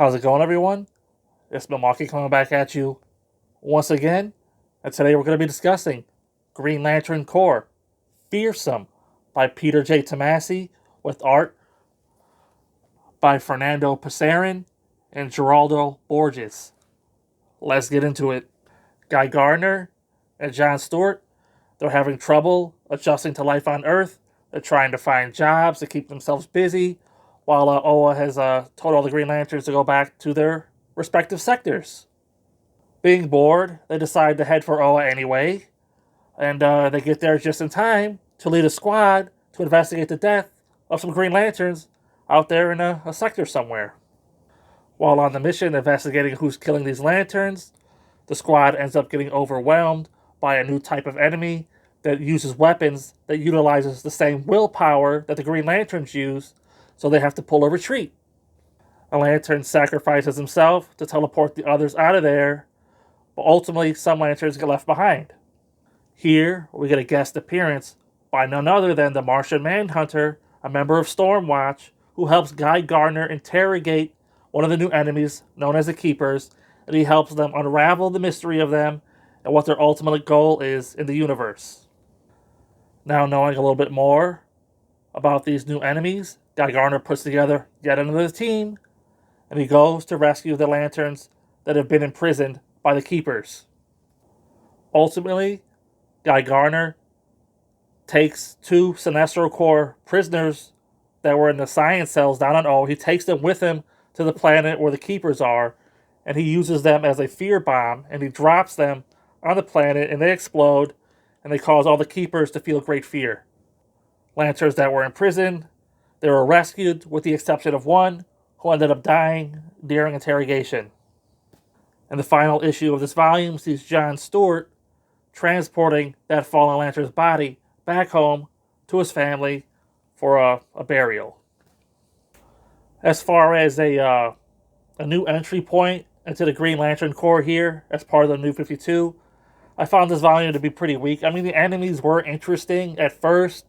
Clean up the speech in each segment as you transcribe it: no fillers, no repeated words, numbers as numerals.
How's it going, everyone? It's Milwaukee coming back at you once again, and today we're going to be discussing Green Lantern Corps Fearsom by Peter J. Tomasi with art by Fernando Pasarin and Geraldo Borges. Let's get into it. Guy Gardner and John Stewart, they're having trouble adjusting to life on Earth. They're trying to find jobs to keep themselves busy, while Oa has told all the Green Lanterns to go back to their respective sectors. Being bored, they decide to head for Oa anyway, and they get there just in time to lead a squad to investigate the death of some Green Lanterns out there in a sector somewhere. While on the mission investigating who's killing these lanterns, the squad ends up getting overwhelmed by a new type of enemy that uses weapons that utilizes the same willpower that the Green Lanterns use, so they have to pull a retreat. A lantern sacrifices himself to teleport the others out of there, but ultimately some lanterns get left behind. Here, we get a guest appearance by none other than the Martian Manhunter, a member of Stormwatch, who helps Guy Gardner interrogate one of the new enemies known as the Keepers, and he helps them unravel the mystery of them and what their ultimate goal is in the universe. Now knowing a little bit more about these new enemies, Guy Gardner puts together yet another team, and he goes to rescue the lanterns that have been imprisoned by the Keepers. Ultimately, Guy Gardner takes two Sinestro Corps prisoners that were in the science cells down on O. He takes them with him to the planet where the Keepers are, and he uses them as a fear bomb, and he drops them on the planet, and they explode, and they cause all the Keepers to feel great fear. Lanterns that were imprisoned, they were rescued with the exception of one, who ended up dying during interrogation. And the final issue of this volume sees John Stewart transporting that fallen lantern's body back home to his family for a burial. As far as a new entry point into the Green Lantern Corps here, as part of the New 52, I found this volume to be pretty weak. I mean, the enemies were interesting at first,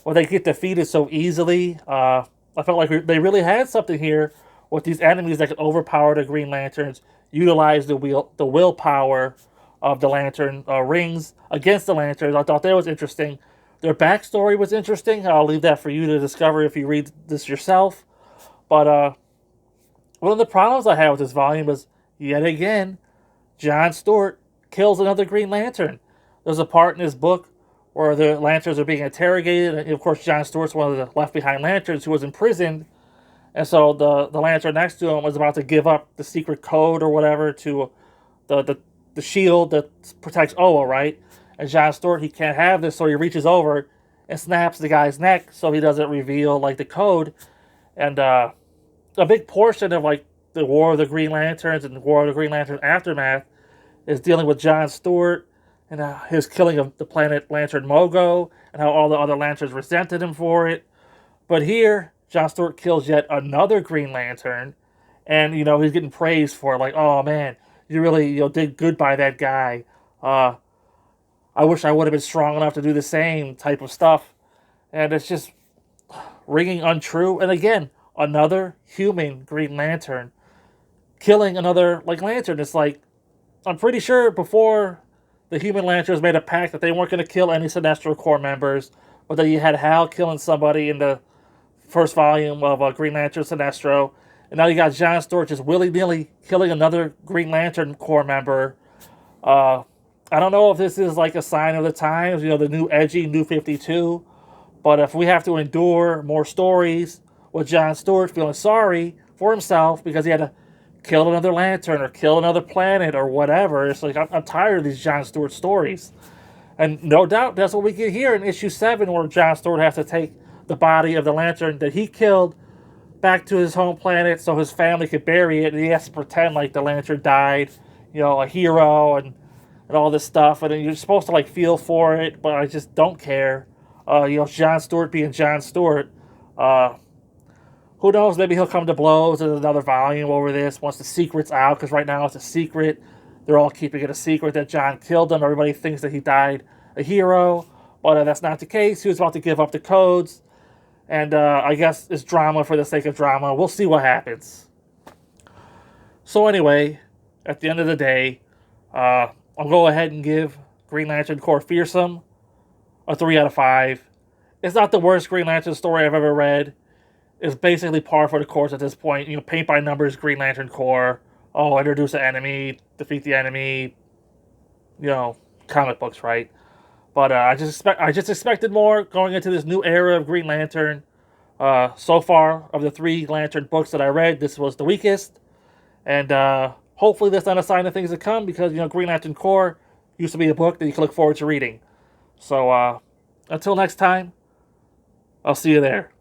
but they get defeated so easily. I felt like they really had something here with these enemies that could overpower the Green Lanterns, utilize the willpower of the Lantern rings against the Lanterns. I thought that was interesting. Their backstory was interesting. I'll leave that for you to discover if you read this yourself. But one of the problems I had with this volume is, yet again, John Stewart kills another Green Lantern. There's a part in this book where the Lanterns are being interrogated, and of course John Stewart's one of the left behind Lanterns who was imprisoned, and so the Lantern next to him was about to give up the secret code or whatever to the shield that protects Oa, right? And John Stewart, he can't have this, so he reaches over and snaps the guy's neck so he doesn't reveal like the code. And a big portion of like the War of the Green Lanterns and the War of the Green Lanterns aftermath is dealing with John Stewart and his killing of the planet Lantern Mogo, and how all the other Lanterns resented him for it. But here, John Stewart kills yet another Green Lantern, and he's getting praised for it. Like, oh man, you really did good by that guy. I wish I would have been strong enough to do the same type of stuff. And it's just ringing untrue. And again, another human Green Lantern killing another Lantern. It's like, I'm pretty sure before the human Lanterns made a pact that they weren't going to kill any Sinestro Corps members, but that you had Hal killing somebody in the first volume of Green Lantern Sinestro, and now you got John Stewart just willy-nilly killing another Green Lantern Corps member. I don't know if this is like a sign of the times, the new edgy New 52, but if we have to endure more stories with John Stewart feeling sorry for himself because he had to kill another Lantern or kill another planet or whatever, it's like, I'm tired of these John Stewart stories. And no doubt that's what we get here in issue 7, where John Stewart has to take the body of the Lantern that he killed back to his home planet so his family could bury it, and he has to pretend like the Lantern died, a hero and all this stuff, and then you're supposed to feel for it, but I just don't care. John Stewart being John Stewart. Who knows, maybe he'll come to blows in another volume over this once the secret's out, because right now it's a secret. They're all keeping it a secret that John killed him. Everybody thinks that he died a hero, but that's not the case. He was about to give up the codes, and I guess it's drama for the sake of drama. We'll see what happens. So anyway, at the end of the day, I'll go ahead and give Green Lantern Corps Fearsome a 3 out of 5. It's not the worst Green Lantern story I've ever read. It's basically par for the course at this point. You know, paint by numbers, Green Lantern Corps. Oh, introduce an enemy, defeat the enemy. You know, comic books, right? But I just expected more going into this new era of Green Lantern. So far, of the 3 Lantern books that I read, this was the weakest. And hopefully that's not a sign of things to come, because, you know, Green Lantern Corps used to be a book that you can look forward to reading. So until next time, I'll see you there.